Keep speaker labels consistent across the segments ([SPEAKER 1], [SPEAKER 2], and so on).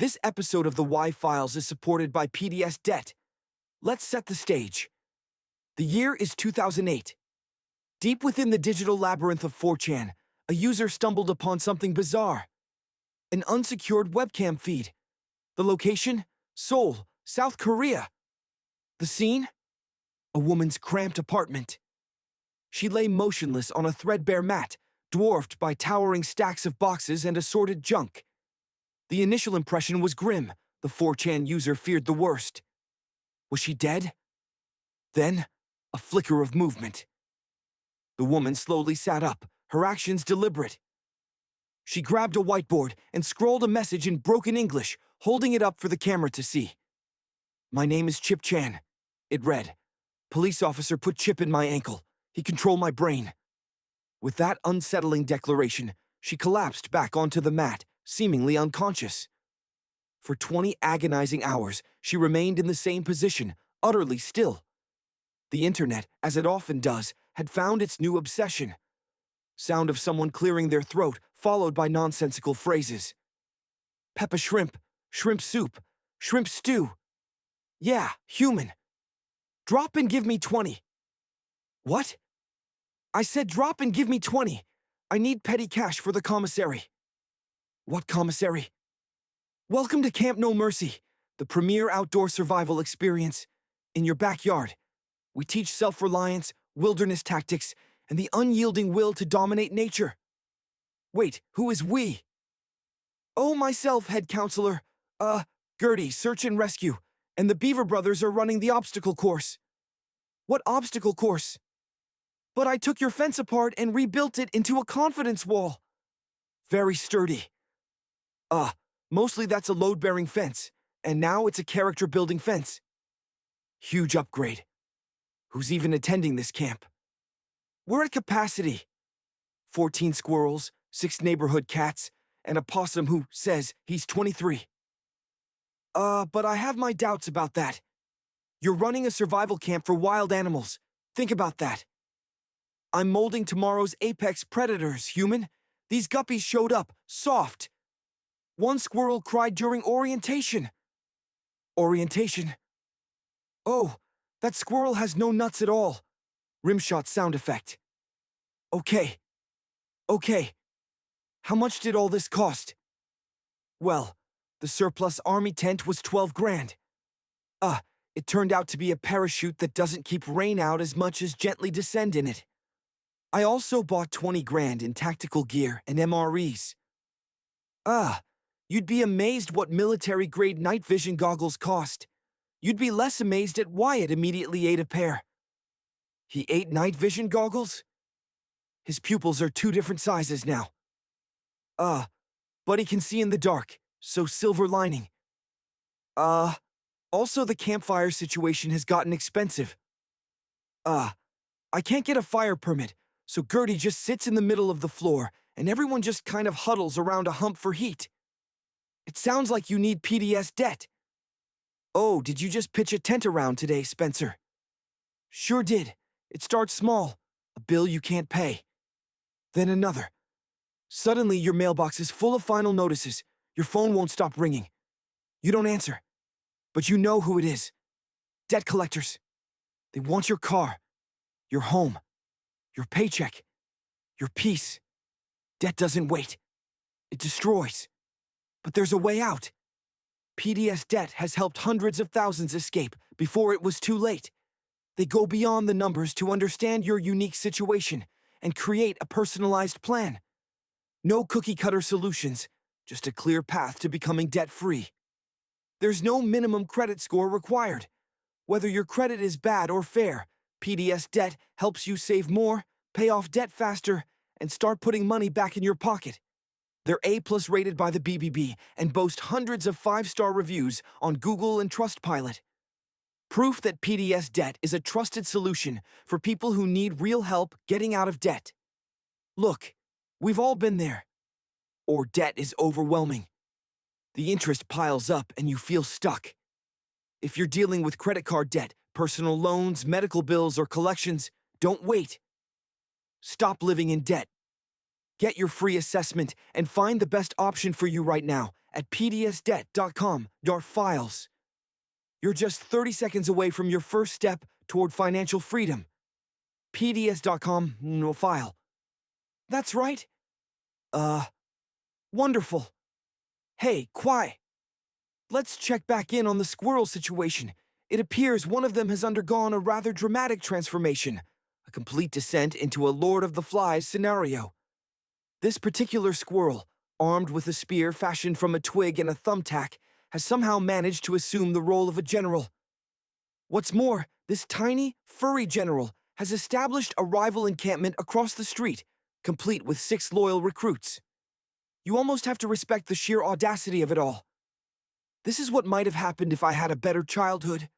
[SPEAKER 1] This episode of the Y-Files is supported by PDS Debt. Let's set the stage. The year is 2008. Deep within the digital labyrinth of 4chan, a user stumbled upon something bizarre. An unsecured webcam feed. The location? Seoul, South Korea. The scene? A woman's cramped apartment. She lay motionless on a threadbare mat, dwarfed by towering stacks of boxes and assorted junk. The initial impression was grim. The 4chan user feared the worst. Was she dead? Then, a flicker of movement. The woman slowly sat up, her actions deliberate. She grabbed a whiteboard and scrawled a message in broken English, holding it up for the camera to see. "My name is Chip Chan," it read. "Police officer put chip in my ankle. He controlled my brain." With that unsettling declaration, she collapsed back onto the mat, seemingly unconscious. For 20 agonizing hours, she remained in the same position, utterly still. The internet, as it often does, had found its new obsession. Sound of someone clearing their throat, followed by nonsensical phrases. Peppa shrimp, shrimp soup, shrimp stew. Yeah, human. Drop and give me 20. What? I said drop and give me 20. I need petty cash for the commissary. What commissary? Welcome to Camp No Mercy, the premier outdoor survival experience. In your backyard, we teach self-reliance, wilderness tactics, and the unyielding will to dominate nature. Wait, who is we? Oh, myself, head counselor. Gertie, search and rescue, and the Beaver brothers are running the obstacle course. What obstacle course? But I took your fence apart and rebuilt it into a confidence wall. Very sturdy. Mostly that's a load-bearing fence, and now it's a character-building fence. Huge upgrade. Who's even attending this camp? We're at capacity. 14 squirrels, 6 neighborhood cats, and a possum who says he's 23. But I have my doubts about that. You're running a survival camp for wild animals. Think about that. I'm molding tomorrow's apex predators, human. These guppies showed up, soft. One squirrel cried during orientation. Orientation? Oh, that squirrel has no nuts at all. Rimshot sound effect. Okay. How much did all this cost? Well, the surplus army tent was 12 grand. It turned out to be a parachute that doesn't keep rain out as much as gently descend in it. I also bought 20 grand in tactical gear and MREs. You'd be amazed what military-grade night vision goggles cost. You'd be less amazed at Wyatt immediately ate a pair. He ate night vision goggles? His pupils are 2 different sizes now. But he can see in the dark, so silver lining. Also the campfire situation has gotten expensive. I can't get a fire permit, so Gertie just sits in the middle of the floor, and everyone just kind of huddles around a hump for heat. It sounds like you need PDS debt. Oh, did you just pitch a tent around today, Spencer? Sure did. It starts small, a bill you can't pay. Then another. Suddenly your mailbox is full of final notices. Your phone won't stop ringing. You don't answer. But you know who it is. Debt collectors. They want your car, your home, your paycheck, your peace. Debt doesn't wait. It destroys. But there's a way out. PDS Debt has helped hundreds of thousands escape before it was too late. They go beyond the numbers to understand your unique situation and create a personalized plan. No cookie-cutter solutions, just a clear path to becoming debt-free. There's no minimum credit score required. Whether your credit is bad or fair, PDS Debt helps you save more, pay off debt faster, and start putting money back in your pocket. They're A+ rated by the BBB and boast hundreds of 5-star reviews on Google and Trustpilot. Proof that PDS Debt is a trusted solution for people who need real help getting out of debt. Look, we've all been there. Or debt is overwhelming. The interest piles up and you feel stuck. If you're dealing with credit card debt, personal loans, medical bills, or collections, don't wait. Stop living in debt. Get your free assessment and find the best option for you right now at pdsdebt.com/files. You're just 30 seconds away from your first step toward financial freedom. pds.com, no file. That's right. Wonderful. Hey, Kwai. Let's check back in on the squirrel situation. It appears one of them has undergone a rather dramatic transformation, a complete descent into a Lord of the Flies scenario. This particular squirrel, armed with a spear fashioned from a twig and a thumbtack, has somehow managed to assume the role of a general. What's more, this tiny, furry general has established a rival encampment across the street, complete with 6 loyal recruits. You almost have to respect the sheer audacity of it all. This is what might have happened if I had a better childhood.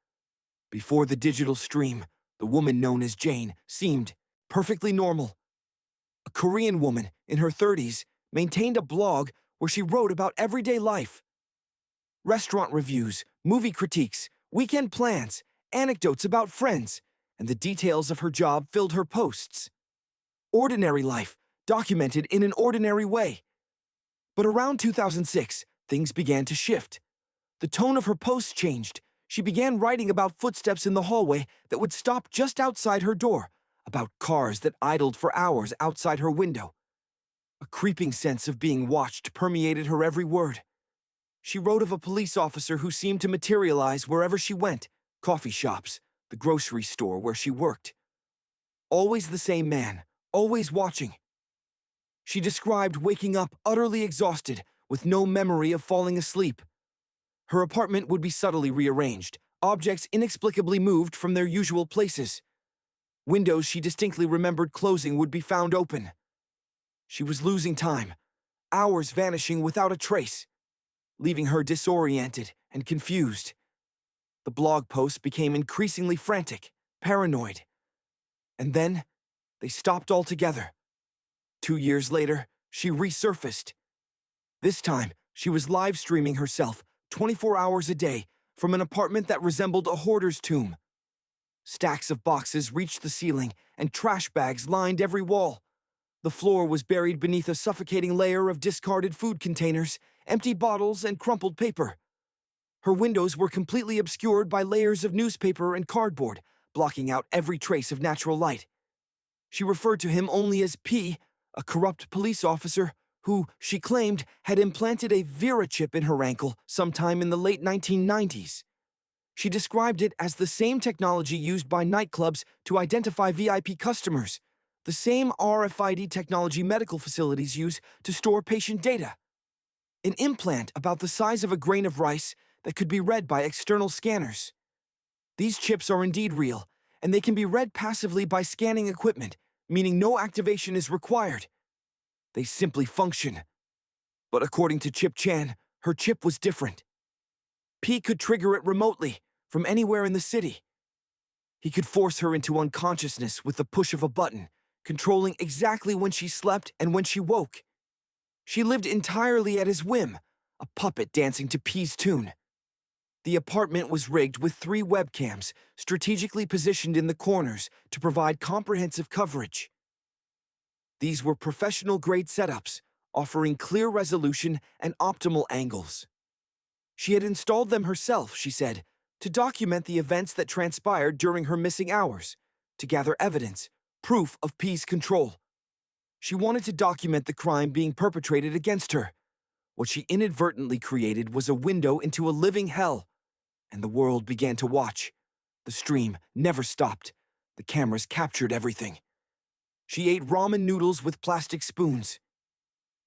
[SPEAKER 1] Before the digital stream, the woman known as Jane seemed perfectly normal. A Korean woman in her 30s maintained a blog where she wrote about everyday life. Restaurant reviews, movie critiques, weekend plans, anecdotes about friends, and the details of her job filled her posts. Ordinary life, documented in an ordinary way. But around 2006, things began to shift. The tone of her posts changed. She began writing about footsteps in the hallway that would stop just outside her door, about cars that idled for hours outside her window. A creeping sense of being watched permeated her every word. She wrote of a police officer who seemed to materialize wherever she went, coffee shops, the grocery store where she worked. Always the same man, always watching. She described waking up utterly exhausted, with no memory of falling asleep. Her apartment would be subtly rearranged, objects inexplicably moved from their usual places. Windows she distinctly remembered closing would be found open. She was losing time, hours vanishing without a trace, leaving her disoriented and confused. The blog posts became increasingly frantic, paranoid. And then, they stopped altogether. 2 years later, she resurfaced. This time, she was live streaming herself 24 hours a day from an apartment that resembled a hoarder's tomb. Stacks of boxes reached the ceiling, and trash bags lined every wall. The floor was buried beneath a suffocating layer of discarded food containers, empty bottles, and crumpled paper. Her windows were completely obscured by layers of newspaper and cardboard, blocking out every trace of natural light. She referred to him only as P, a corrupt police officer who, she claimed, had implanted a Vera chip in her ankle sometime in the late 1990s. She described it as the same technology used by nightclubs to identify VIP customers, the same RFID technology medical facilities use to store patient data. An implant about the size of a grain of rice that could be read by external scanners. These chips are indeed real, and they can be read passively by scanning equipment, meaning no activation is required. They simply function. But according to Chip Chan, her chip was different. P could trigger it remotely, from anywhere in the city. He could force her into unconsciousness with the push of a button, controlling exactly when she slept and when she woke. She lived entirely at his whim, a puppet dancing to P's tune. The apartment was rigged with 3 webcams, strategically positioned in the corners to provide comprehensive coverage. These were professional-grade setups, offering clear resolution and optimal angles. She had installed them herself, she said, to document the events that transpired during her missing hours, to gather evidence, proof of P's control. She wanted to document the crime being perpetrated against her. What she inadvertently created was a window into a living hell, and the world began to watch. The stream never stopped. The cameras captured everything. She ate ramen noodles with plastic spoons.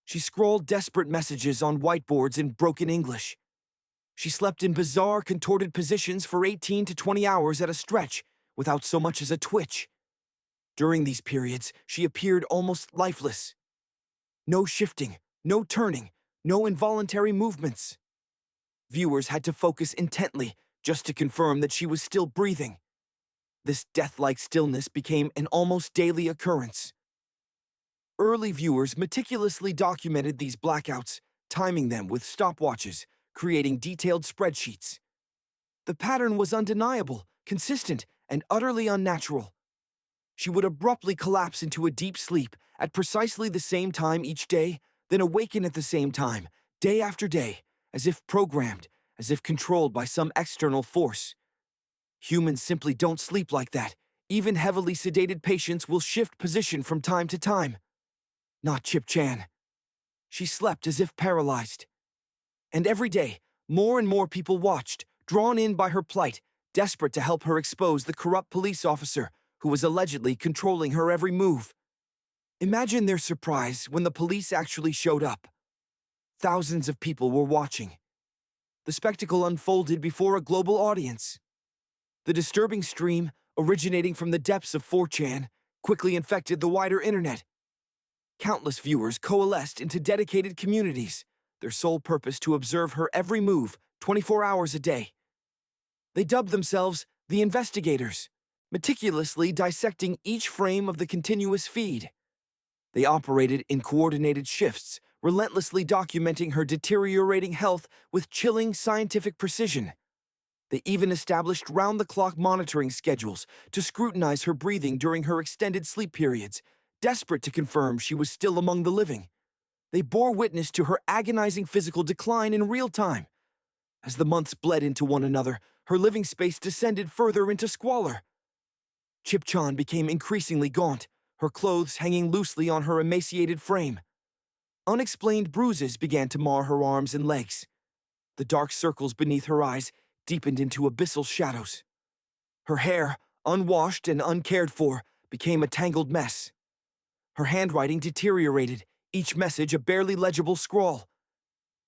[SPEAKER 1] She scrawled desperate messages on whiteboards in broken English. She slept in bizarre, contorted positions for 18 to 20 hours at a stretch, without so much as a twitch. During these periods, she appeared almost lifeless. No shifting, no turning, no involuntary movements. Viewers had to focus intently just to confirm that she was still breathing. This death-like stillness became an almost daily occurrence. Early viewers meticulously documented these blackouts, timing them with stopwatches, creating detailed spreadsheets. The pattern was undeniable, consistent, and utterly unnatural. She would abruptly collapse into a deep sleep at precisely the same time each day, then awaken at the same time, day after day, as if programmed, as if controlled by some external force. Humans simply don't sleep like that. Even heavily sedated patients will shift position from time to time. Not Chip Chan. She slept as if paralyzed. And every day, more and more people watched, drawn in by her plight, desperate to help her expose the corrupt police officer who was allegedly controlling her every move. Imagine their surprise when the police actually showed up. Thousands of people were watching. The spectacle unfolded before a global audience. The disturbing stream, originating from the depths of 4chan, quickly infected the wider internet. Countless viewers coalesced into dedicated communities, their sole purpose to observe her every move, 24 hours a day. They dubbed themselves the investigators, meticulously dissecting each frame of the continuous feed. They operated in coordinated shifts, relentlessly documenting her deteriorating health with chilling scientific precision. They even established round-the-clock monitoring schedules to scrutinize her breathing during her extended sleep periods, desperate to confirm she was still among the living. They bore witness to her agonizing physical decline in real time. As the months bled into one another, her living space descended further into squalor. Chip Chan became increasingly gaunt, her clothes hanging loosely on her emaciated frame. Unexplained bruises began to mar her arms and legs. The dark circles beneath her eyes deepened into abyssal shadows. Her hair, unwashed and uncared for, became a tangled mess. Her handwriting deteriorated, each message a barely legible scrawl.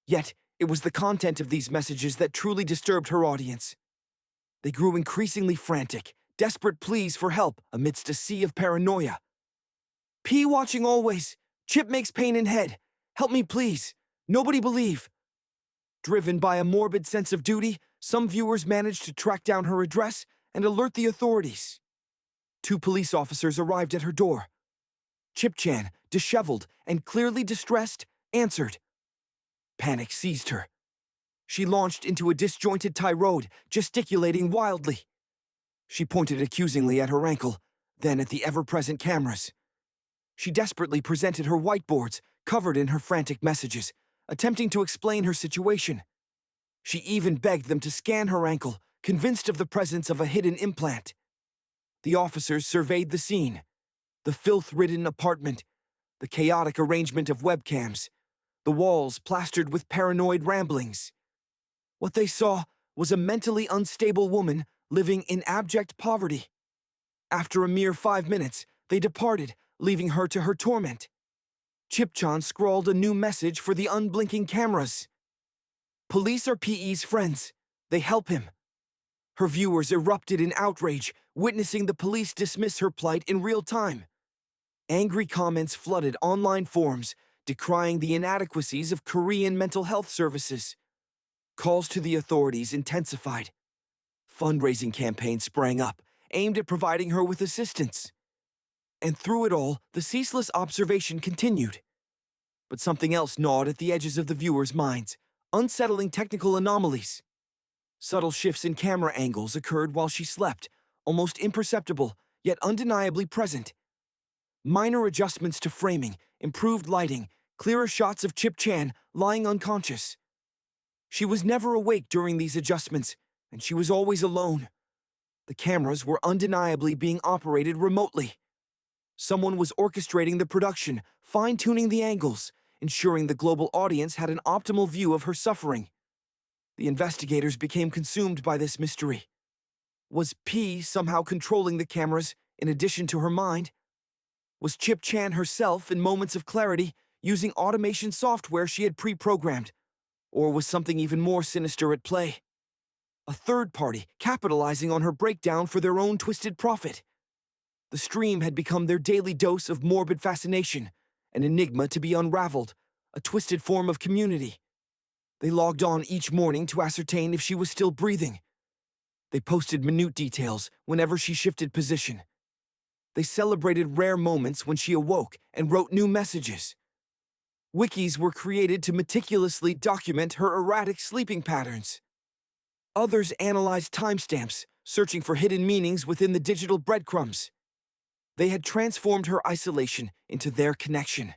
[SPEAKER 1] Yet, it was the content of these messages that truly disturbed her audience. They grew increasingly frantic, desperate pleas for help amidst a sea of paranoia. P watching always. Chip makes pain in head. Help me please. Nobody believe. Driven by a morbid sense of duty, some viewers managed to track down her address and alert the authorities. 2 police officers arrived at her door. Chip Chan, disheveled and clearly distressed, answered. Panic seized her. She launched into a disjointed tirade, gesticulating wildly. She pointed accusingly at her ankle, then at the ever-present cameras. She desperately presented her whiteboards, covered in her frantic messages, attempting to explain her situation. She even begged them to scan her ankle, convinced of the presence of a hidden implant. The officers surveyed the scene. The filth-ridden apartment, the chaotic arrangement of webcams, the walls plastered with paranoid ramblings. What they saw was a mentally unstable woman living in abject poverty. After a mere 5 minutes, they departed, leaving her to her torment. Chip Chan scrawled a new message for the unblinking cameras. Police are PE's friends. They help him. Her viewers erupted in outrage, witnessing the police dismiss her plight in real time. Angry comments flooded online forums, decrying the inadequacies of Korean mental health services. Calls to the authorities intensified. Fundraising campaigns sprang up, aimed at providing her with assistance. And through it all, the ceaseless observation continued. But something else gnawed at the edges of the viewers' minds, unsettling technical anomalies. Subtle shifts in camera angles occurred while she slept, almost imperceptible, yet undeniably present. Minor adjustments to framing, improved lighting, clearer shots of Chip Chan lying unconscious. She was never awake during these adjustments, and she was always alone. The cameras were undeniably being operated remotely. Someone was orchestrating the production, fine-tuning the angles, ensuring the global audience had an optimal view of her suffering. The investigators became consumed by this mystery. Was P somehow controlling the cameras in addition to her mind? Was Chip Chan herself, in moments of clarity, using automation software she had pre-programmed? Or was something even more sinister at play? A third party capitalizing on her breakdown for their own twisted profit. The stream had become their daily dose of morbid fascination, an enigma to be unraveled, a twisted form of community. They logged on each morning to ascertain if she was still breathing. They posted minute details whenever she shifted position. They celebrated rare moments when she awoke and wrote new messages. Wikis were created to meticulously document her erratic sleeping patterns. Others analyzed timestamps, searching for hidden meanings within the digital breadcrumbs. They had transformed her isolation into their connection.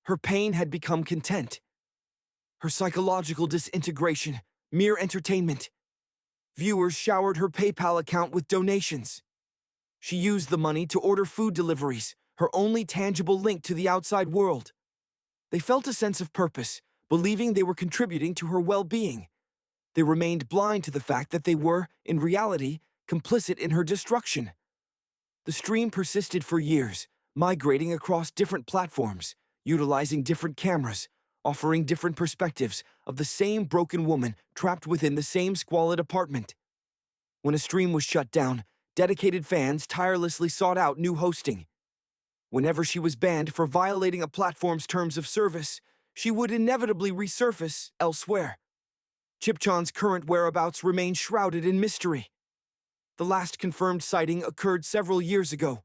[SPEAKER 1] Her pain had become content. Her psychological disintegration, mere entertainment. Viewers showered her PayPal account with donations. She used the money to order food deliveries, her only tangible link to the outside world. They felt a sense of purpose, believing they were contributing to her well-being. They remained blind to the fact that they were, in reality, complicit in her destruction. The stream persisted for years, migrating across different platforms, utilizing different cameras, offering different perspectives of the same broken woman trapped within the same squalid apartment. When a stream was shut down, dedicated fans tirelessly sought out new hosting. Whenever she was banned for violating a platform's terms of service, she would inevitably resurface elsewhere. 4CHAN'S current whereabouts remain shrouded in mystery. The last confirmed sighting occurred several years ago.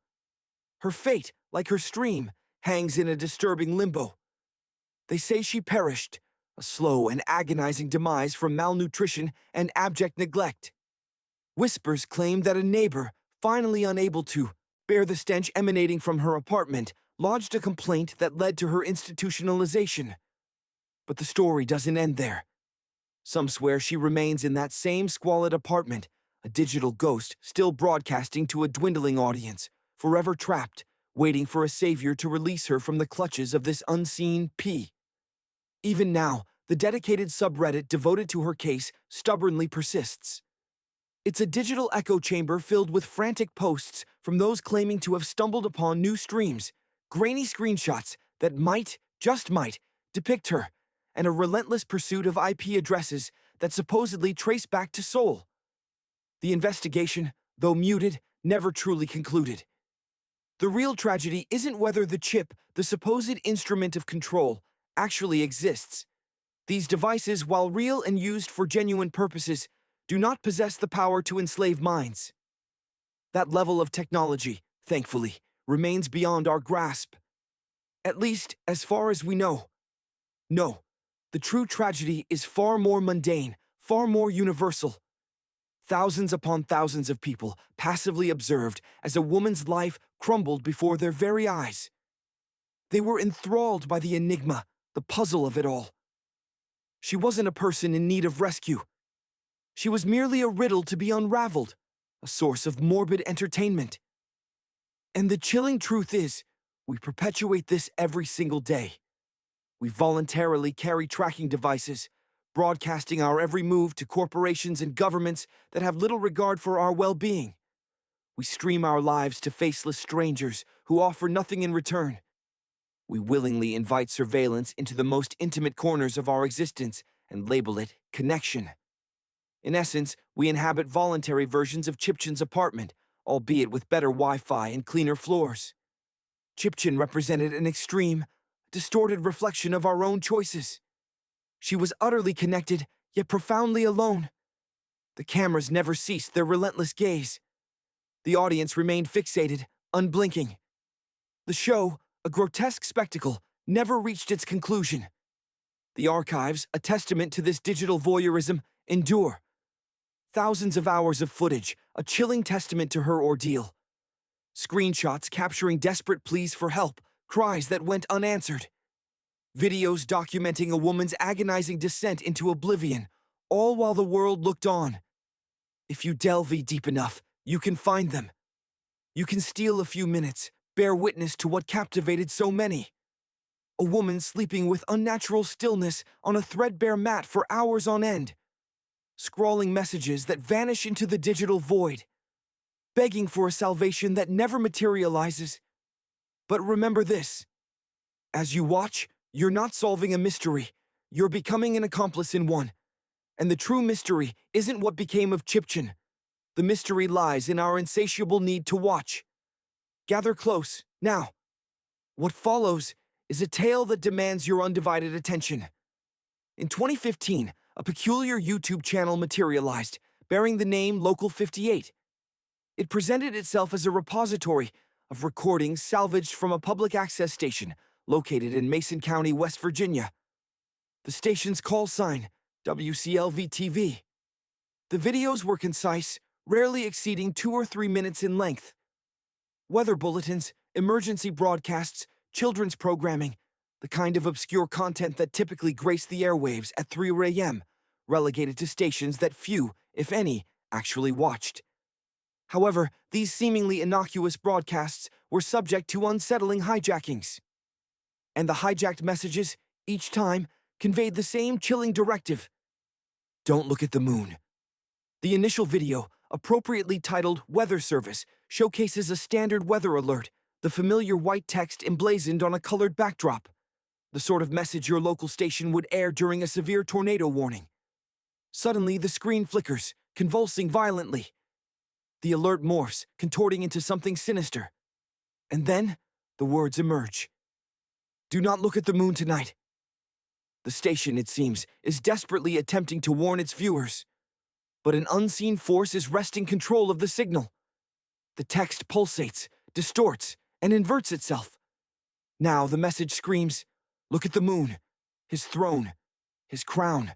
[SPEAKER 1] Her fate, like her stream, hangs in a disturbing limbo. They say she perished, a slow and agonizing demise from malnutrition and abject neglect. Whispers claim that a neighbor, finally unable to bear the stench emanating from her apartment, lodged a complaint that led to her institutionalization. But the story doesn't end there. Some swear she remains in that same squalid apartment, a digital ghost still broadcasting to a dwindling audience, forever trapped, waiting for a savior to release her from the clutches of this unseen P. Even now, the dedicated subreddit devoted to her case stubbornly persists. It's a digital echo chamber filled with frantic posts from those claiming to have stumbled upon new streams, grainy screenshots that might, just might, depict her, and a relentless pursuit of IP addresses that supposedly trace back to Seoul. The investigation, though muted, never truly concluded. The real tragedy isn't whether the chip, the supposed instrument of control, actually exists. These devices, while real and used for genuine purposes, do not possess the power to enslave minds. That level of technology, thankfully, remains beyond our grasp. At least, as far as we know. No, the true tragedy is far more mundane, far more universal. Thousands upon thousands of people passively observed as a woman's life crumbled before their very eyes. They were enthralled by the enigma, the puzzle of it all. She wasn't a person in need of rescue. She was merely a riddle to be unraveled, a source of morbid entertainment. And the chilling truth is, we perpetuate this every single day. We voluntarily carry tracking devices, broadcasting our every move to corporations and governments that have little regard for our well-being. We stream our lives to faceless strangers who offer nothing in return. We willingly invite surveillance into the most intimate corners of our existence and label it connection. In essence, we inhabit voluntary versions of 4CHAN's apartment, albeit with better Wi-Fi and cleaner floors. 4CHAN represented an extreme, distorted reflection of our own choices. She was utterly connected, yet profoundly alone. The cameras never ceased their relentless gaze. The audience remained fixated, unblinking. The show, a grotesque spectacle, never reached its conclusion. The archives, a testament to this digital voyeurism, endure. Thousands of hours of footage, a chilling testament to her ordeal. Screenshots capturing desperate pleas for help, cries that went unanswered. Videos documenting a woman's agonizing descent into oblivion, all while the world looked on. If you delve deep enough, you can find them. You can steal a few minutes, bear witness to what captivated so many. A woman sleeping with unnatural stillness on a threadbare mat for hours on end. Scrawling messages that vanish into the digital void. Begging for a salvation that never materializes. But remember this. As you watch, you're not solving a mystery. You're becoming an accomplice in one. And the true mystery isn't what became of 4CHAN. The mystery lies in our insatiable need to watch. Gather close, now. What follows is a tale that demands your undivided attention. In 2015, a peculiar YouTube channel materialized, bearing the name Local 58. It presented itself as a repository of recordings salvaged from a public access station located in Mason County, West Virginia. The station's call sign, WCLV-TV. The videos were concise, rarely exceeding 2 or 3 minutes in length. Weather bulletins, emergency broadcasts, children's programming, the kind of obscure content that typically graced the airwaves at 3 a.m., relegated to stations that few, if any, actually watched. However, these seemingly innocuous broadcasts were subject to unsettling hijackings. And the hijacked messages, each time, conveyed the same chilling directive: don't look at the moon. The initial video, appropriately titled Weather Service, showcases a standard weather alert, the familiar white text emblazoned on a colored backdrop, the sort of message your local station would air during a severe tornado warning. Suddenly, the screen flickers, convulsing violently. The alert morphs, contorting into something sinister. And then, the words emerge. Do not look at the moon tonight. The station, it seems, is desperately attempting to warn its viewers. But an unseen force is wresting control of the signal. The text pulsates, distorts, and inverts itself. Now the message screams, look at the moon, his throne, his crown.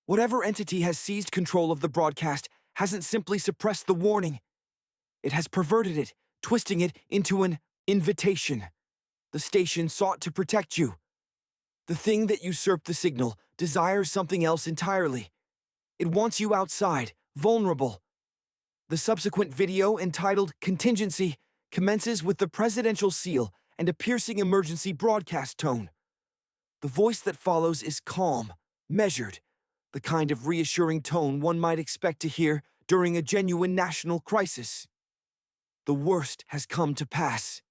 [SPEAKER 1] Whatever entity has seized control of the broadcast hasn't simply suppressed the warning. It has perverted it, twisting it into an invitation. The station sought to protect you. The thing that usurped the signal desires something else entirely. It wants you outside, vulnerable. The subsequent video, entitled Contingency, commences with the presidential seal and a piercing emergency broadcast tone. The voice that follows is calm, measured, the kind of reassuring tone one might expect to hear during a genuine national crisis. The worst has come to pass.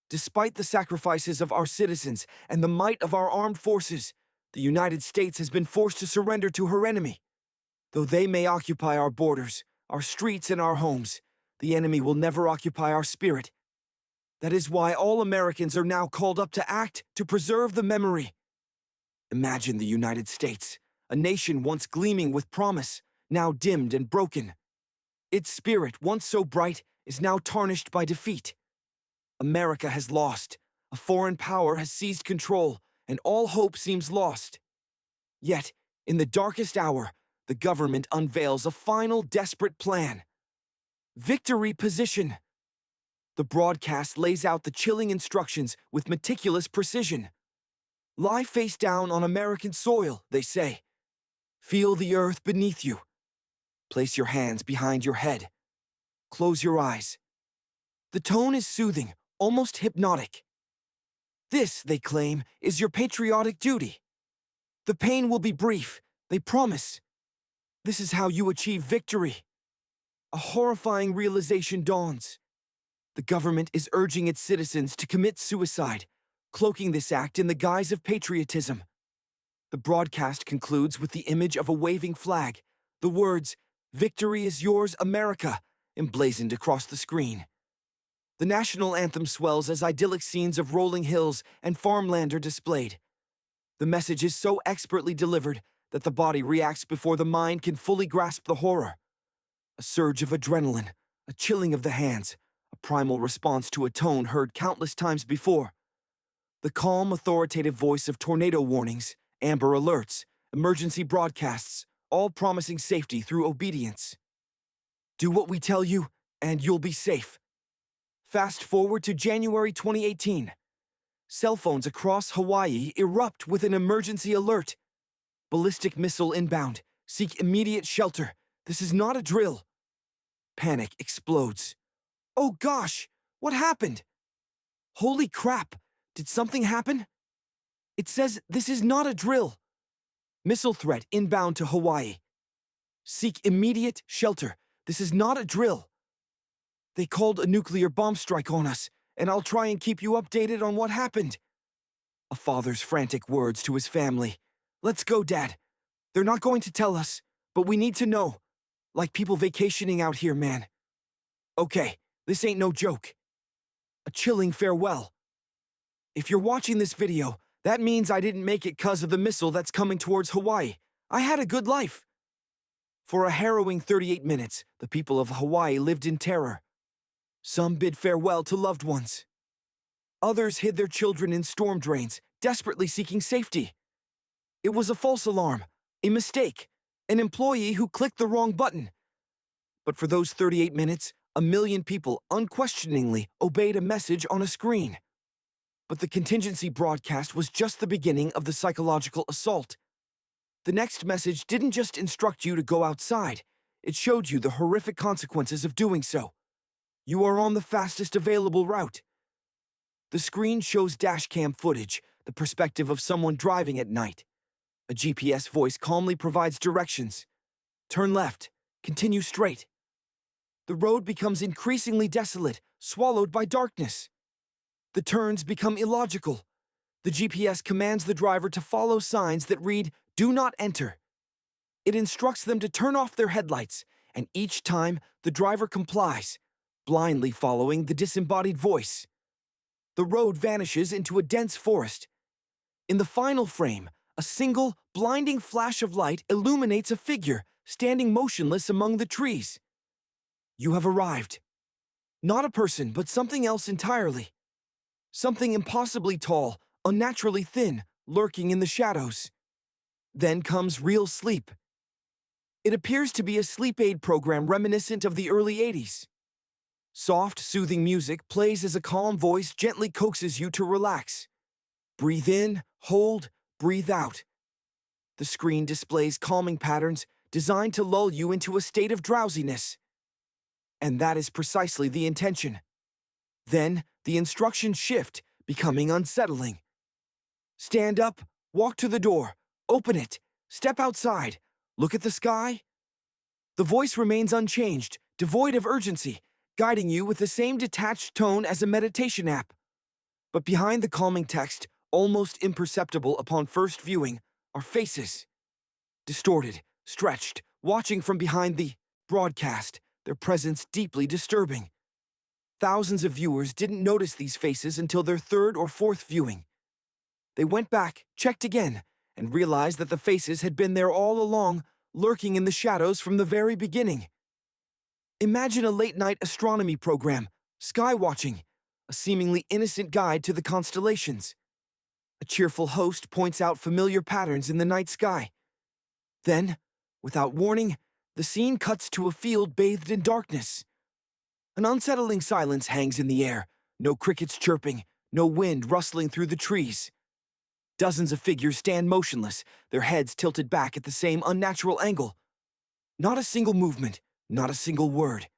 [SPEAKER 1] Despite the sacrifices of our citizens and the might of our armed forces, the United States has been forced to surrender to her enemy. Though they may occupy our borders, our streets, and our homes, the enemy will never occupy our spirit. That is why all Americans are now called up to act to preserve the memory. Imagine the United States, a nation once gleaming with promise, now dimmed and broken. Its spirit, once so bright, is now tarnished by defeat. America has lost, a foreign power has seized control, and all hope seems lost. Yet, in the darkest hour, the government unveils a final desperate plan. Victory position. The broadcast lays out the chilling instructions with meticulous precision. Lie face down on American soil, they say. Feel the earth beneath you. Place your hands behind your head. Close your eyes. The tone is soothing, almost hypnotic. This, they claim, is your patriotic duty. The pain will be brief, they promise. This is how you achieve victory. A horrifying realization dawns. The government is urging its citizens to commit suicide, cloaking this act in the guise of patriotism. The broadcast concludes with the image of a waving flag, the words, "Victory is yours, America," emblazoned across the screen. The national anthem swells as idyllic scenes of rolling hills and farmland are displayed. The message is so expertly delivered that the body reacts before the mind can fully grasp the horror. A surge of adrenaline, a chilling of the hands, a primal response to a tone heard countless times before. The calm, authoritative voice of tornado warnings, amber alerts, emergency broadcasts, all promising safety through obedience. Do what we tell you, and you'll be safe. Fast forward to January 2018. Cell phones across Hawaii erupt with an emergency alert. Ballistic missile inbound. Seek immediate shelter. This is not a drill. Panic explodes. Oh gosh, what happened? Holy crap, did something happen? It says this is not a drill. Missile threat inbound to Hawaii. Seek immediate shelter. This is not a drill. They called a nuclear bomb strike on us, and I'll try and keep you updated on what happened. A father's frantic words to his family. Let's go, Dad. They're not going to tell us, but we need to know. Like people vacationing out here, man. Okay, this ain't no joke. A chilling farewell. If you're watching this video, that means I didn't make it 'cause of the missile that's coming towards Hawaii. I had a good life. For a harrowing 38 minutes, the people of Hawaii lived in terror. Some bid farewell to loved ones. Others hid their children in storm drains, desperately seeking safety. It was a false alarm, a mistake, an employee who clicked the wrong button. But for those 38 minutes, a million people unquestioningly obeyed a message on a screen. But the contingency broadcast was just the beginning of the psychological assault. The next message didn't just instruct you to go outside, it showed you the horrific consequences of doing so. You are on the fastest available route. The screen shows dashcam footage, the perspective of someone driving at night. A GPS voice calmly provides directions. Turn left, continue straight. The road becomes increasingly desolate, swallowed by darkness. The turns become illogical. The GPS commands the driver to follow signs that read, "Do not enter." It instructs them to turn off their headlights, and each time the driver complies, blindly following the disembodied voice. The road vanishes into a dense forest. In the final frame, a single, blinding flash of light illuminates a figure standing motionless among the trees. You have arrived. Not a person, but something else entirely. Something impossibly tall, unnaturally thin, lurking in the shadows. Then comes real sleep. It appears to be a sleep aid program reminiscent of the early 80s. Soft, soothing music plays as a calm voice gently coaxes you to relax. Breathe in, hold, breathe out. The screen displays calming patterns designed to lull you into a state of drowsiness. And that is precisely the intention. Then, the instructions shift, becoming unsettling. Stand up, walk to the door, open it, step outside, look at the sky. The voice remains unchanged, devoid of urgency, guiding you with the same detached tone as a meditation app. But behind the calming text, almost imperceptible upon first viewing, are faces. Distorted, stretched, watching from behind the broadcast, their presence deeply disturbing. Thousands of viewers didn't notice these faces until their third or fourth viewing. They went back, checked again, and realized that the faces had been there all along, lurking in the shadows from the very beginning. Imagine a late-night astronomy program, sky watching, a seemingly innocent guide to the constellations. A cheerful host points out familiar patterns in the night sky. Then, without warning, the scene cuts to a field bathed in darkness. An unsettling silence hangs in the air, no crickets chirping, no wind rustling through the trees. Dozens of figures stand motionless, their heads tilted back at the same unnatural angle. Not a single movement, not a single word.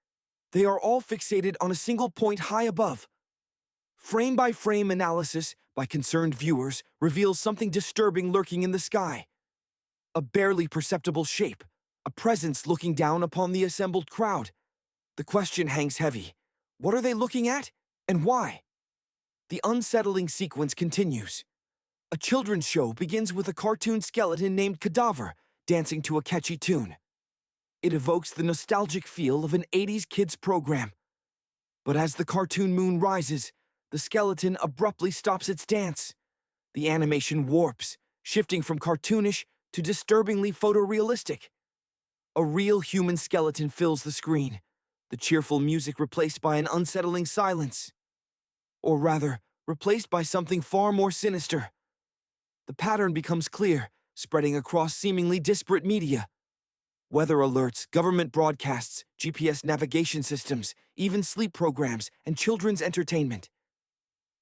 [SPEAKER 1] They are all fixated on a single point high above. Frame-by-frame analysis by concerned viewers reveals something disturbing lurking in the sky. A barely perceptible shape, a presence looking down upon the assembled crowd. The question hangs heavy. What are they looking at, and why? The unsettling sequence continues. A children's show begins with a cartoon skeleton named Cadaver dancing to a catchy tune. It evokes the nostalgic feel of an 80s kids program. But as the cartoon moon rises, the skeleton abruptly stops its dance. The animation warps, shifting from cartoonish to disturbingly photorealistic. A real human skeleton fills the screen, the cheerful music replaced by an unsettling silence. Or rather, replaced by something far more sinister. The pattern becomes clear, spreading across seemingly disparate media. Weather alerts, government broadcasts, GPS navigation systems, even sleep programs, and children's entertainment.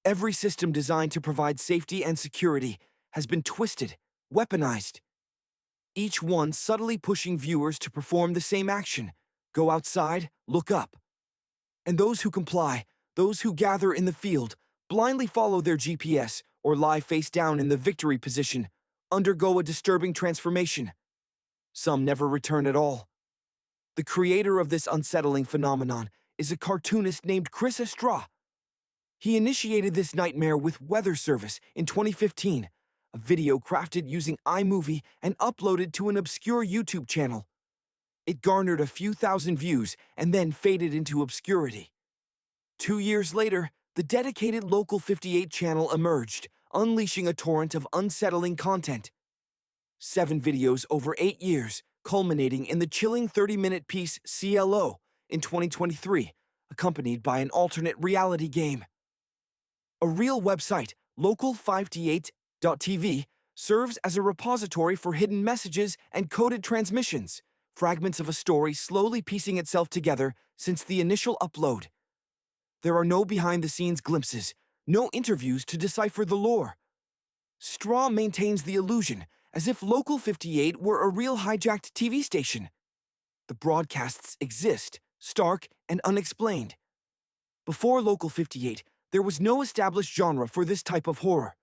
[SPEAKER 1] Every system designed to provide safety and security has been twisted, weaponized. Each one subtly pushing viewers to perform the same action: go outside, look up. And those who comply, those who gather in the field, blindly follow their GPS or lie face down in the victory position, undergo a disturbing transformation. Some never return at all. The creator of this unsettling phenomenon is a cartoonist named Chris Estraw. He initiated this nightmare with Weather Service in 2015, a video crafted using iMovie and uploaded to an obscure YouTube channel. It garnered a few thousand views and then faded into obscurity. 2 years later, the dedicated Local 58 channel emerged, unleashing a torrent of unsettling content. 7 videos over 8 years, culminating in the chilling 30-minute piece CLO in 2023, accompanied by an alternate reality game. A real website, local58.tv, serves as a repository for hidden messages and coded transmissions, fragments of a story slowly piecing itself together since the initial upload. There are no behind-the-scenes glimpses, no interviews to decipher the lore. Straw maintains the illusion, as if Local 58 were a real hijacked TV station. The broadcasts exist, stark and unexplained. Before Local 58, there was no established genre for this type of horror.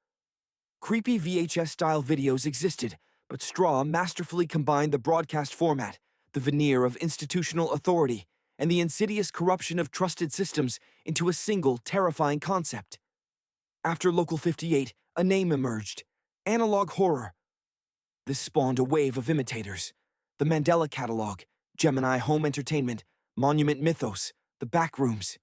[SPEAKER 1] Creepy VHS-style videos existed, but Straw masterfully combined the broadcast format, the veneer of institutional authority, and the insidious corruption of trusted systems into a single, terrifying concept. After Local 58, a name emerged: analog horror. This spawned a wave of imitators: the Mandela Catalog, Gemini Home Entertainment, Monument Mythos, the Backrooms.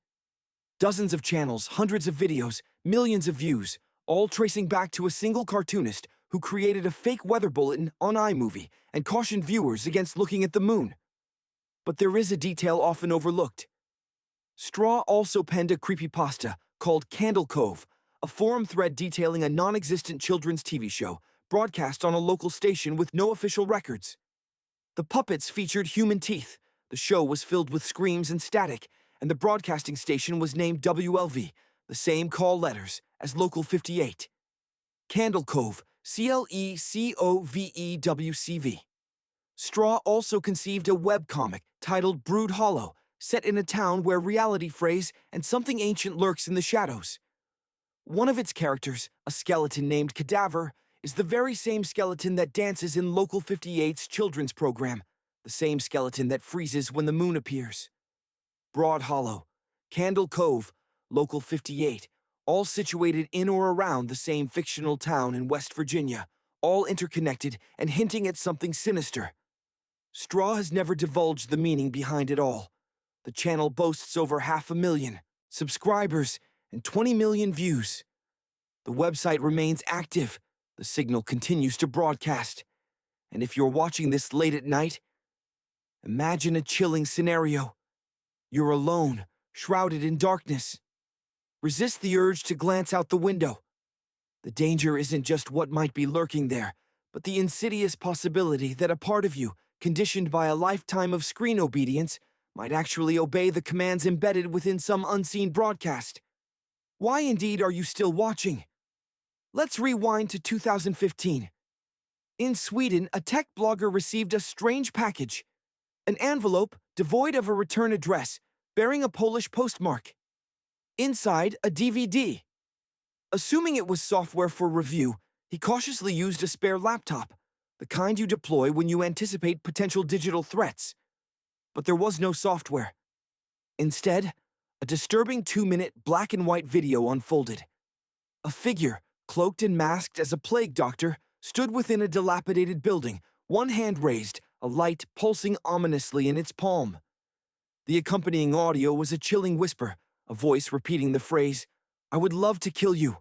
[SPEAKER 1] Dozens of channels, hundreds of videos, millions of views, all tracing back to a single cartoonist who created a fake weather bulletin on iMovie and cautioned viewers against looking at the moon. But there is a detail often overlooked. Straw also penned a creepypasta called Candle Cove, a forum thread detailing a non-existent children's TV show broadcast on a local station with no official records. The puppets featured human teeth, the show was filled with screams and static, and the broadcasting station was named WLV, the same call letters as Local 58. Candle Cove, CLECOVEWCV. Straw also conceived a webcomic titled Brood Hollow, set in a town where reality frays and something ancient lurks in the shadows. One of its characters, a skeleton named Cadaver, is the very same skeleton that dances in Local 58's children's program, the same skeleton that freezes when the moon appears. Broad Hollow, Candle Cove, Local 58, all situated in or around the same fictional town in West Virginia, all interconnected and hinting at something sinister. Straw has never divulged the meaning behind it all. The channel boasts over 500,000 subscribers and 20 million views. The website remains active, the signal continues to broadcast. And if you're watching this late at night, imagine a chilling scenario. You're alone, shrouded in darkness. Resist the urge to glance out the window. The danger isn't just what might be lurking there, but the insidious possibility that a part of you, conditioned by a lifetime of screen obedience, might actually obey the commands embedded within some unseen broadcast. Why indeed are you still watching? Let's rewind to 2015. In Sweden, a tech blogger received a strange package: an envelope devoid of a return address, bearing a Polish postmark. Inside, a DVD. Assuming it was software for review, he cautiously used a spare laptop, the kind you deploy when you anticipate potential digital threats. But there was no software. Instead, a disturbing 2-minute black and white video unfolded. A figure, cloaked and masked as a plague doctor, stood within a dilapidated building, one hand raised, a light pulsing ominously in its palm. The accompanying audio was a chilling whisper, a voice repeating the phrase, "I would love to kill you."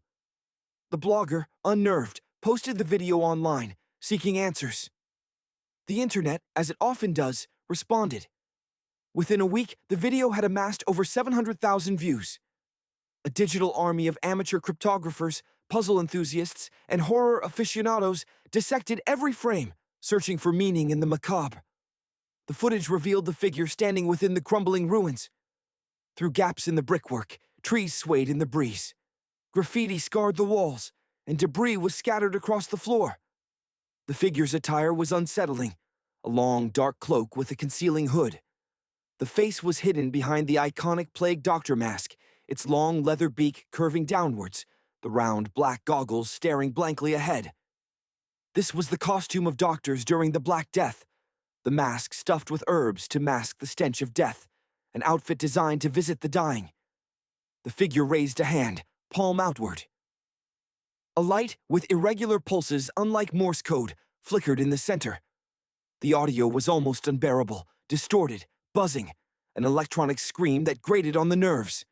[SPEAKER 1] The blogger, unnerved, posted the video online, seeking answers. The internet, as it often does, responded. Within a week, the video had amassed over 700,000 views. A digital army of amateur cryptographers, puzzle enthusiasts, and horror aficionados dissected every frame, searching for meaning in the macabre. The footage revealed the figure standing within the crumbling ruins. Through gaps in the brickwork, trees swayed in the breeze. Graffiti scarred the walls, and debris was scattered across the floor. The figure's attire was unsettling, a long, dark cloak with a concealing hood. The face was hidden behind the iconic plague doctor mask, its long leather beak curving downwards, the round black goggles staring blankly ahead. This was the costume of doctors during the Black Death, the mask stuffed with herbs to mask the stench of death, an outfit designed to visit the dying. The figure raised a hand, palm outward. A light with irregular pulses, unlike Morse code, flickered in the center. The audio was almost unbearable, distorted, buzzing, an electronic scream that grated on the nerves.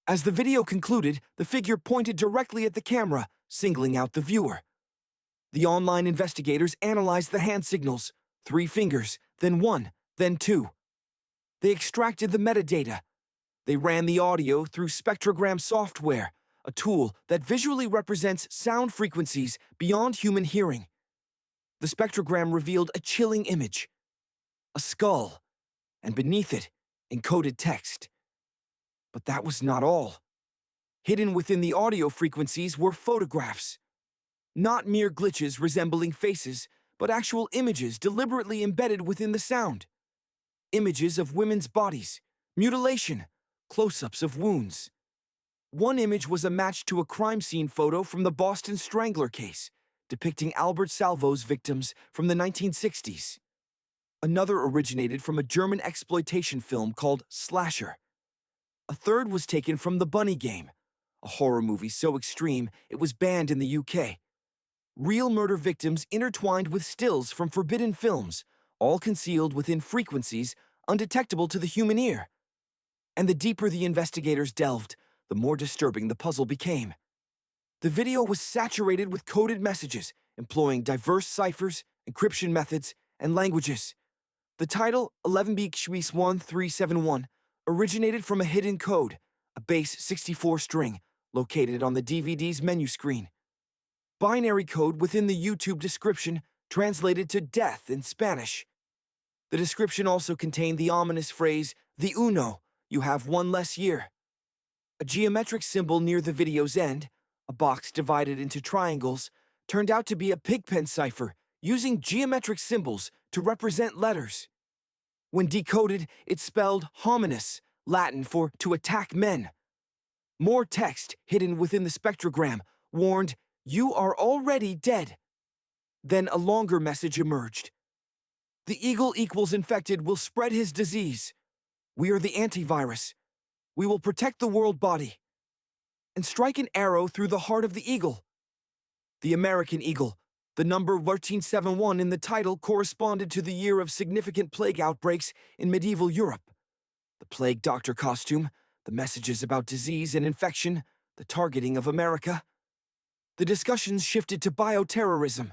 [SPEAKER 1] As the video concluded, the figure pointed directly at the camera, singling out the viewer. The online investigators analyzed the hand signals, 3 fingers, then 1, then 2. They extracted the metadata. They ran the audio through spectrogram software, a tool that visually represents sound frequencies beyond human hearing. The spectrogram revealed a chilling image. a skull, and beneath it, encoded text. But that was not all. Hidden within the audio frequencies were photographs. Not mere glitches resembling faces, but actual images deliberately embedded within the sound. Images of women's bodies, mutilation, close-ups of wounds. One image was a match to a crime scene photo from the Boston Strangler case, depicting Albert Salvo's victims from the 1960s. Another originated from a German exploitation film called Slasher. A third was taken from The Bunny Game, a horror movie so extreme it was banned in the UK. Real murder victims intertwined with stills from forbidden films, all concealed within frequencies undetectable to the human ear. And the deeper the investigators delved, the more disturbing the puzzle became. The video was saturated with coded messages, employing diverse ciphers, encryption methods, and languages. The title, 11B1371, originated from a hidden code, a base 64 string, located on the DVD's menu screen. Binary code within the YouTube description translated to death in Spanish. The description also contained the ominous phrase, the uno, you have one less year. A geometric symbol near the video's end, a box divided into triangles, turned out to be a pigpen cipher using geometric symbols to represent letters. When decoded, it spelled hominis, Latin for to attack men. More text hidden within the spectrogram warned, you are already dead. Then a longer message emerged. The eagle equals infected will spread his disease. We are the antivirus. We will protect the world body. And strike an arrow through the heart of the eagle. The American eagle, the number 1371 in the title, corresponded to the year of significant plague outbreaks in medieval Europe. The plague doctor costume, the messages about disease and infection, the targeting of America. The discussions shifted to bioterrorism.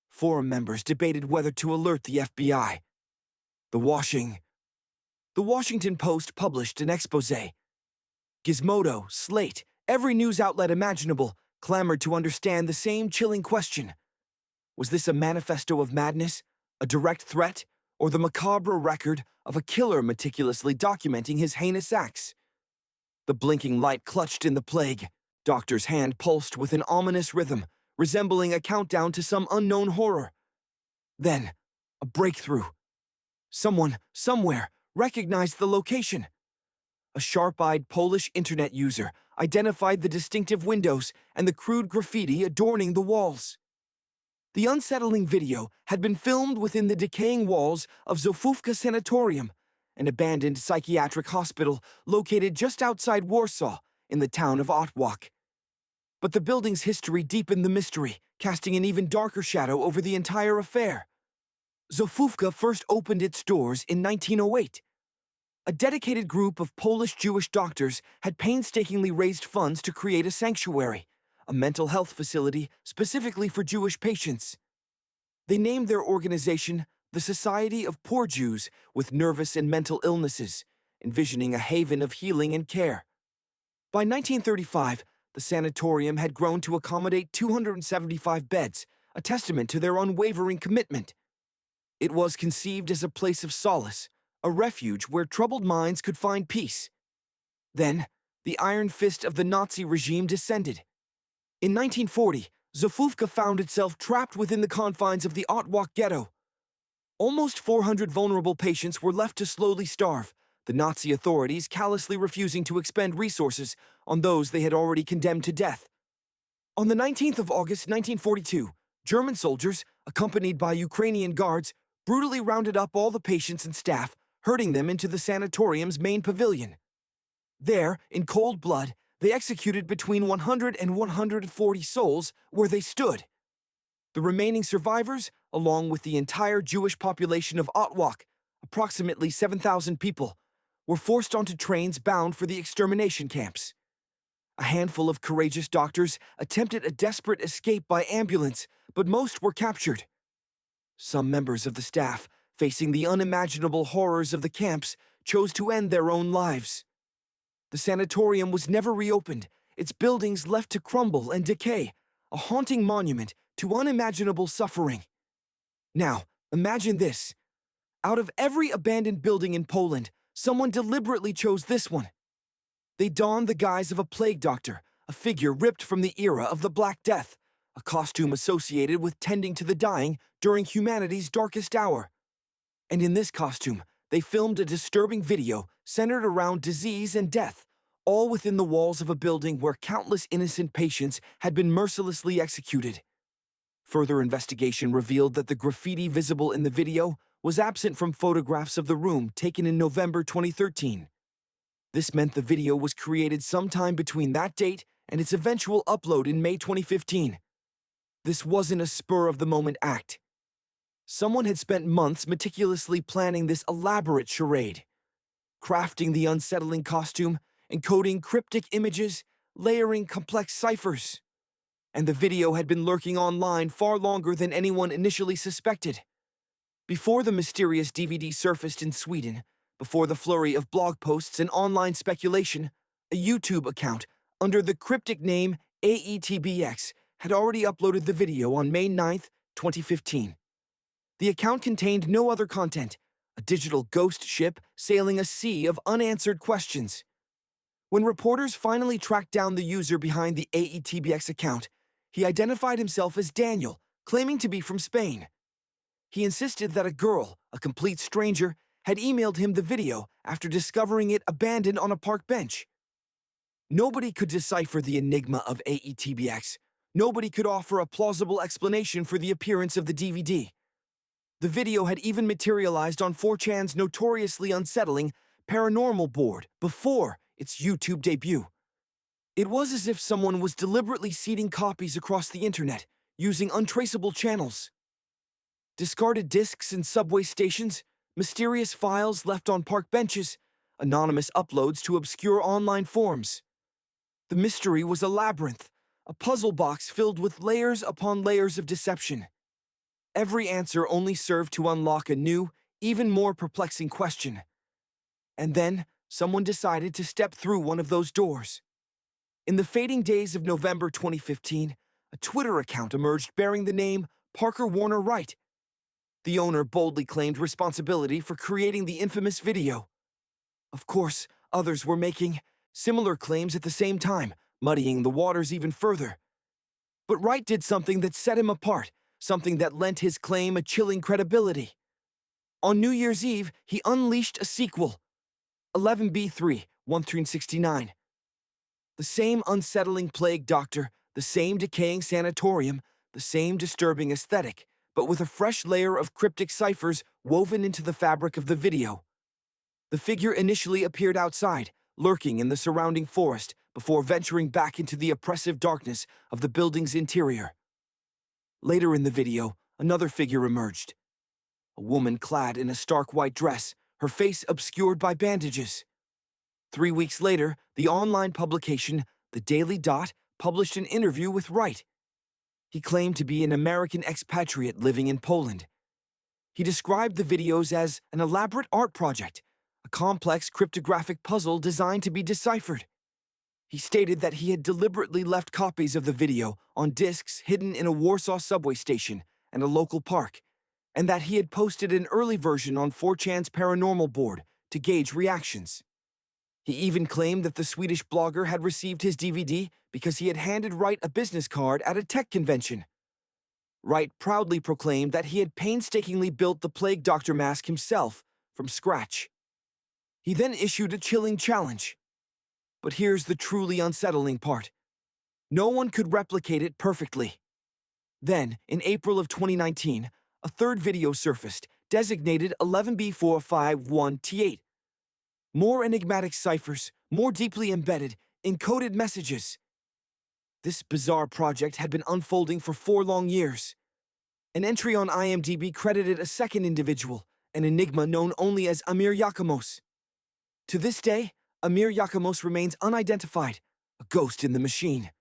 [SPEAKER 1] Forum members debated whether to alert the FBI. The Washington Post published an exposé. Gizmodo, Slate, every news outlet imaginable clamored to understand the same chilling question. Was this a manifesto of madness, a direct threat, or the macabre record of a killer meticulously documenting his heinous acts? The blinking light clutched in the plague. Doctor's hand pulsed with an ominous rhythm, resembling a countdown to some unknown horror. Then, a breakthrough. Someone, somewhere, recognized the location. A sharp-eyed Polish internet user identified the distinctive windows and the crude graffiti adorning the walls. The unsettling video had been filmed within the decaying walls of Zofówka Sanatorium, an abandoned psychiatric hospital located just outside Warsaw in the town of Otwock. But the building's history deepened the mystery, casting an even darker shadow over the entire affair. Zofówka first opened its doors in 1908. A dedicated group of Polish Jewish doctors had painstakingly raised funds to create a sanctuary, a mental health facility specifically for Jewish patients. They named their organization the Society of Poor Jews with Nervous and Mental Illnesses, envisioning a haven of healing and care. By 1935, the sanatorium had grown to accommodate 275 beds, a testament to their unwavering commitment. It was conceived as a place of solace, a refuge where troubled minds could find peace. Then, the iron fist of the Nazi regime descended. In 1940, Zofówka found itself trapped within the confines of the Otwock ghetto. Almost 400 vulnerable patients were left to slowly starve, the Nazi authorities callously refusing to expend resources on those they had already condemned to death. On the 19th of August 1942, German soldiers, accompanied by Ukrainian guards, brutally rounded up all the patients and staff, herding them into the sanatorium's main pavilion. There, in cold blood, they executed between 100 and 140 souls where they stood. The remaining survivors, along with the entire Jewish population of Otwock, approximately 7,000 people, were forced onto trains bound for the extermination camps. A handful of courageous doctors attempted a desperate escape by ambulance, but most were captured. Some members of the staff, facing the unimaginable horrors of the camps, chose to end their own lives. The sanatorium was never reopened, its buildings left to crumble and decay, a haunting monument to unimaginable suffering. Now, imagine this. Out of every abandoned building in Poland, someone deliberately chose this one. They donned the guise of a plague doctor, a figure ripped from the era of the Black Death, a costume associated with tending to the dying during humanity's darkest hour. And in this costume, they filmed a disturbing video centered around disease and death, all within the walls of a building where countless innocent patients had been mercilessly executed. Further investigation revealed that the graffiti visible in the video was absent from photographs of the room taken in November 2013. This meant the video was created sometime between that date and its eventual upload in May 2015. This wasn't a spur-of-the-moment act. Someone had spent months meticulously planning this elaborate charade, crafting the unsettling costume, encoding cryptic images, layering complex ciphers. And the video had been lurking online far longer than anyone initially suspected. Before the mysterious DVD surfaced in Sweden, before the flurry of blog posts and online speculation, a YouTube account under the cryptic name AETBX had already uploaded the video on May 9, 2015. The account contained no other content, a digital ghost ship sailing a sea of unanswered questions. When reporters finally tracked down the user behind the AETBX account, he identified himself as Daniel, claiming to be from Spain. He insisted that a girl, a complete stranger, had emailed him the video after discovering it abandoned on a park bench. Nobody could decipher the enigma of AETBX. Nobody could offer a plausible explanation for the appearance of the DVD. The video had even materialized on 4CHAN'S notoriously unsettling paranormal board before its YouTube debut. It was as if someone was deliberately seeding copies across the internet, using untraceable channels. Discarded discs in subway stations, mysterious files left on park benches, anonymous uploads to obscure online forums. The mystery was a labyrinth, a puzzle box filled with layers upon layers of deception. Every answer only served to unlock a new, even more perplexing question. And then, someone decided to step through one of those doors. In the fading days of November 2015, a Twitter account emerged bearing the name Parker Warner Wright. The owner boldly claimed responsibility for creating the infamous video. Of course, others were making similar claims at the same time, muddying the waters even further. But Wright did something that set him apart, something that lent his claim a chilling credibility. On New Year's Eve, he unleashed a sequel, 11B3, 1369. The same unsettling plague doctor, the same decaying sanatorium, the same disturbing aesthetic, but with a fresh layer of cryptic ciphers woven into the fabric of the video. The figure initially appeared outside, lurking in the surrounding forest, before venturing back into the oppressive darkness of the building's interior. Later in the video, another figure emerged. A woman clad in a stark white dress, her face obscured by bandages. 3 weeks later, the online publication, The Daily Dot, published an interview with Wright. He claimed to be an American expatriate living in Poland. He described the videos as an elaborate art project, a complex cryptographic puzzle designed to be deciphered. He stated that he had deliberately left copies of the video on discs hidden in a Warsaw subway station and a local park, and that he had posted an early version on 4CHAN'S paranormal board to gauge reactions. He even claimed that the Swedish blogger had received his DVD because he had handed Wright a business card at a tech convention. Wright proudly proclaimed that he had painstakingly built the plague doctor mask himself from scratch. He then issued a chilling challenge. But here's the truly unsettling part. No one could replicate it perfectly. Then, in April of 2019, a third video surfaced, designated 11B451T8. More enigmatic ciphers, more deeply embedded, encoded messages. This bizarre project had been unfolding for 4 long years. An entry on IMDb credited a second individual, an enigma known only as Amir Yakimos. To this day, Amir Yakimos remains unidentified, a ghost in the machine.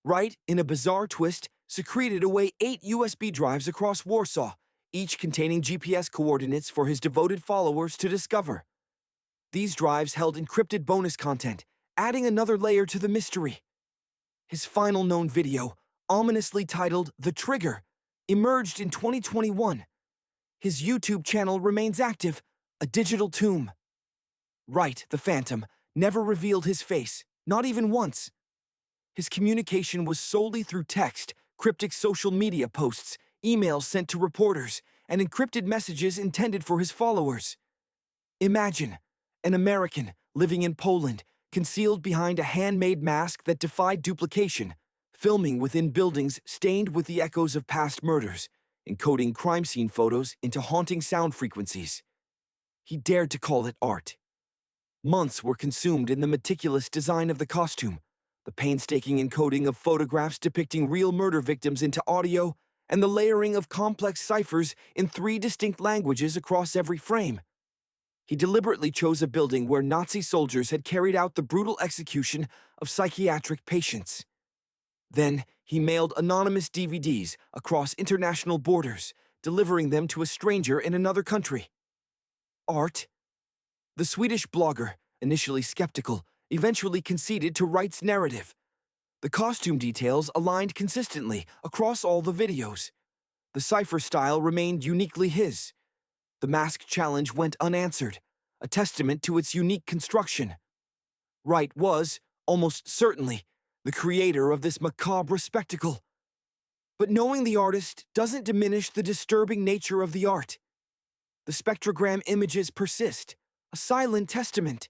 [SPEAKER 1] Wright, in a bizarre twist, secreted away 8 USB drives across Warsaw, each containing GPS coordinates for his devoted followers to discover. These drives held encrypted bonus content, adding another layer to the mystery. His final known video, ominously titled The Trigger, emerged in 2021. His YouTube channel remains active, a digital tomb. Wright, the Phantom, never revealed his face, not even once. His communication was solely through text, cryptic social media posts, emails sent to reporters, and encrypted messages intended for his followers. Imagine an American living in Poland, concealed behind a handmade mask that defied duplication, filming within buildings stained with the echoes of past murders, encoding crime scene photos into haunting sound frequencies. He dared to call it art. Months were consumed in the meticulous design of the costume, the painstaking encoding of photographs depicting real murder victims into audio, and the layering of complex ciphers in 3 distinct languages across every frame. He deliberately chose a building where Nazi soldiers had carried out the brutal execution of psychiatric patients. Then, he mailed anonymous DVDs across international borders, delivering them to a stranger in another country. Art? The Swedish blogger, initially skeptical, eventually conceded to Wright's narrative. The costume details aligned consistently across all the videos. The cipher style remained uniquely his. The mask challenge went unanswered, a testament to its unique construction. Wright was, almost certainly, the creator of this macabre spectacle. But knowing the artist doesn't diminish the disturbing nature of the art. The spectrogram images persist, a silent testament.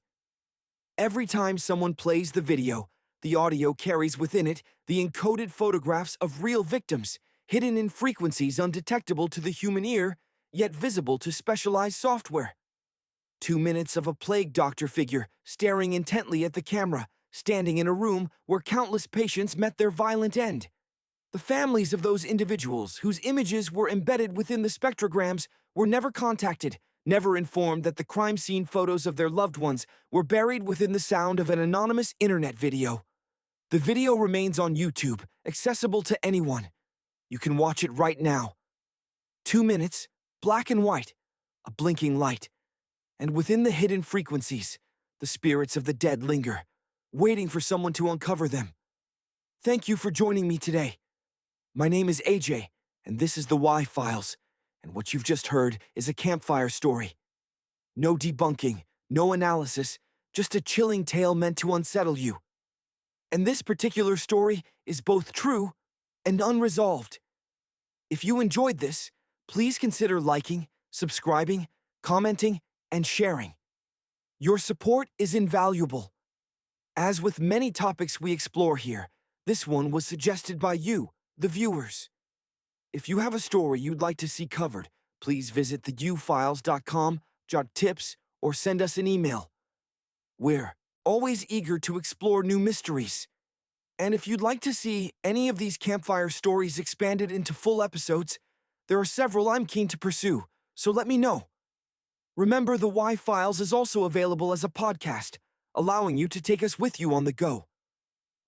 [SPEAKER 1] Every time someone plays the video, the audio carries within it the encoded photographs of real victims, hidden in frequencies undetectable to the human ear, yet visible to specialized software. 2 minutes of a plague doctor figure staring intently at the camera, standing in a room where countless patients met their violent end. The families of those individuals whose images were embedded within the spectrograms were never contacted, never informed that the crime scene photos of their loved ones were buried within the sound of an anonymous internet video. The video remains on YouTube, accessible to anyone. You can watch it right now. 2 minutes, black and white, a blinking light. And within the hidden frequencies, the spirits of the dead linger, waiting for someone to uncover them. Thank you for joining me today. My name is AJ, and this is the Y Files, and what you've just heard is a campfire story. No debunking, no analysis, just a chilling tale meant to unsettle you. And this particular story is both true and unresolved. If you enjoyed this, please consider liking, subscribing, commenting, and sharing. Your support is invaluable. As with many topics we explore here, this one was suggested by you, the viewers. If you have a story you'd like to see covered, please visit theufiles.com, jot tips, or send us an email. We're always eager to explore new mysteries. And if you'd like to see any of these campfire stories expanded into full episodes, there are several I'm keen to pursue, so let me know. Remember, the Y Files is also available as a podcast, allowing you to take us with you on the go.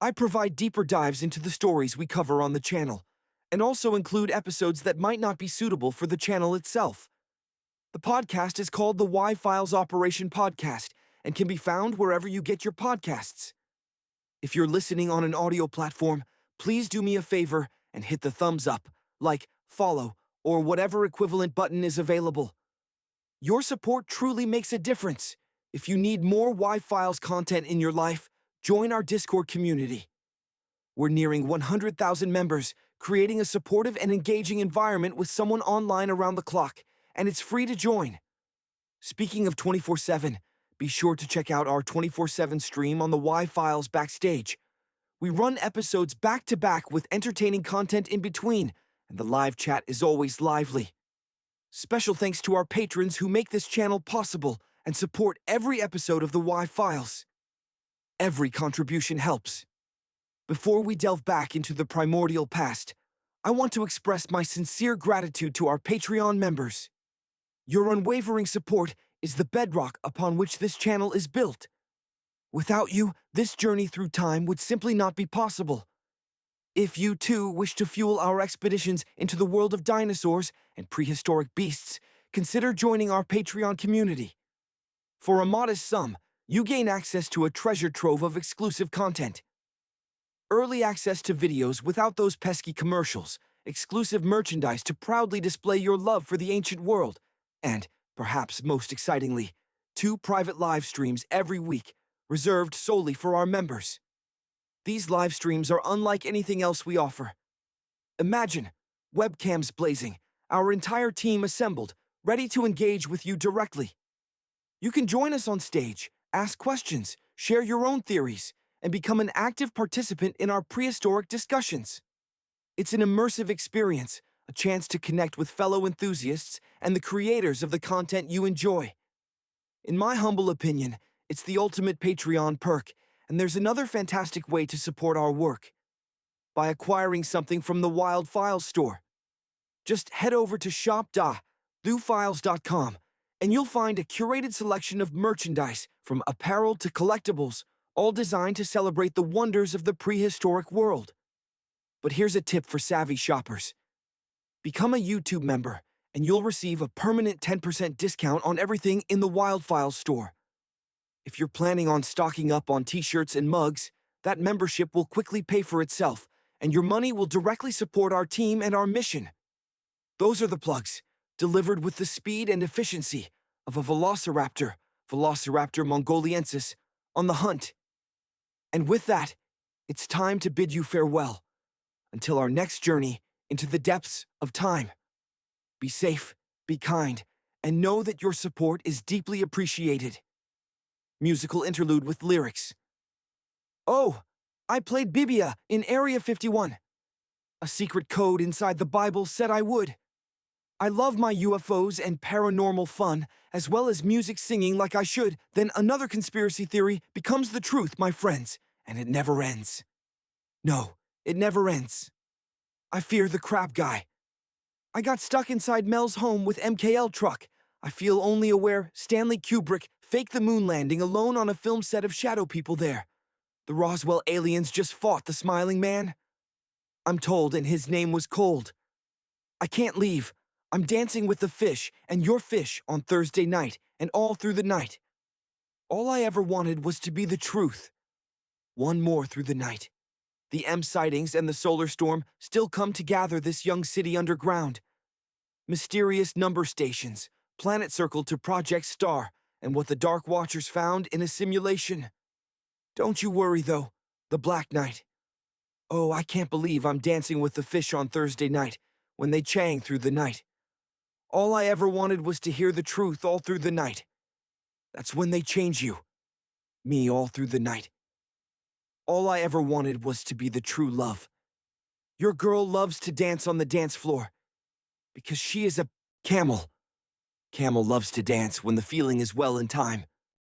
[SPEAKER 1] I provide deeper dives into the stories we cover on the channel, and also include episodes that might not be suitable for the channel itself. The podcast is called the Y Files Operation Podcast and can be found wherever you get your podcasts. If you're listening on an audio platform, please do me a favor and hit the thumbs up, like, follow, or whatever equivalent button is available. Your support truly makes a difference. If you need more Y Files content in your life, join our Discord community. We're nearing 100,000 members, creating a supportive and engaging environment with someone online around the clock, and it's free to join. Speaking of 24/7, be sure to check out our 24/7 stream on the Y Files Backstage. We run episodes back-to-back with entertaining content in between, and the live chat is always lively. Special thanks to our patrons who make this channel possible and support every episode of the Y Files. Every contribution helps. Before we delve back into the primordial past, I want to express my sincere gratitude to our Patreon members. Your unwavering support is the bedrock upon which this channel is built. Without you, this journey through time would simply not be possible. If you, too, wish to fuel our expeditions into the world of dinosaurs and prehistoric beasts, consider joining our Patreon community. For a modest sum, you gain access to a treasure trove of exclusive content. Early access to videos without those pesky commercials, exclusive merchandise to proudly display your love for the ancient world, and, perhaps most excitingly, 2 private live streams every week, reserved solely for our members. These live streams are unlike anything else we offer. Imagine, webcams blazing, our entire team assembled, ready to engage with you directly. You can join us on stage, ask questions, share your own theories, and become an active participant in our prehistoric discussions. It's an immersive experience, a chance to connect with fellow enthusiasts and the creators of the content you enjoy. In my humble opinion, it's the ultimate Patreon perk, and there's another fantastic way to support our work: by acquiring something from the Wild Files store. Just head over to shop.thufiles.com, and you'll find a curated selection of merchandise, from apparel to collectibles, all designed to celebrate the wonders of the prehistoric world. But here's a tip for savvy shoppers. Become a YouTube member, and you'll receive a permanent 10% discount on everything in the Wild Files store. If you're planning on stocking up on t-shirts and mugs, that membership will quickly pay for itself, and your money will directly support our team and our mission. Those are the plugs, delivered with the speed and efficiency of a velociraptor, Velociraptor mongoliensis, on the hunt. And with that, it's time to bid you farewell, until our next journey into the depths of time. Be safe, be kind, and know that your support is deeply appreciated. Musical interlude with lyrics. Oh, I played Bibia in Area 51. A secret code inside the Bible said I would. I love my UFOs and paranormal fun, as well as music singing like I should. Then another conspiracy theory becomes the truth, my friends, and it never ends. No, it never ends. I fear the crab guy. I got stuck inside Mel's home with MKL truck. I feel only aware Stanley Kubrick faked the moon landing alone on a film set of shadow people there. The Roswell aliens just fought the smiling man. I'm told, and his name was Cold. I can't leave. I'm dancing with the fish and your fish on Thursday night and all through the night. All I ever wanted was to be the truth. One more through the night. The M sightings and the solar storm still come to gather this young city underground. Mysterious number stations, planet circle to Project Star, and what the Dark Watchers found in a simulation. Don't you worry, though, the Black Knight. Oh, I can't believe I'm dancing with the fish on Thursday night, when they chang through the night. All I ever wanted was to hear the truth all through the night. That's when they change you. Me all through the night. All I ever wanted was to be the true love. Your girl loves to dance on the dance floor, because she is a camel. Camel loves to dance when the feeling is well in time.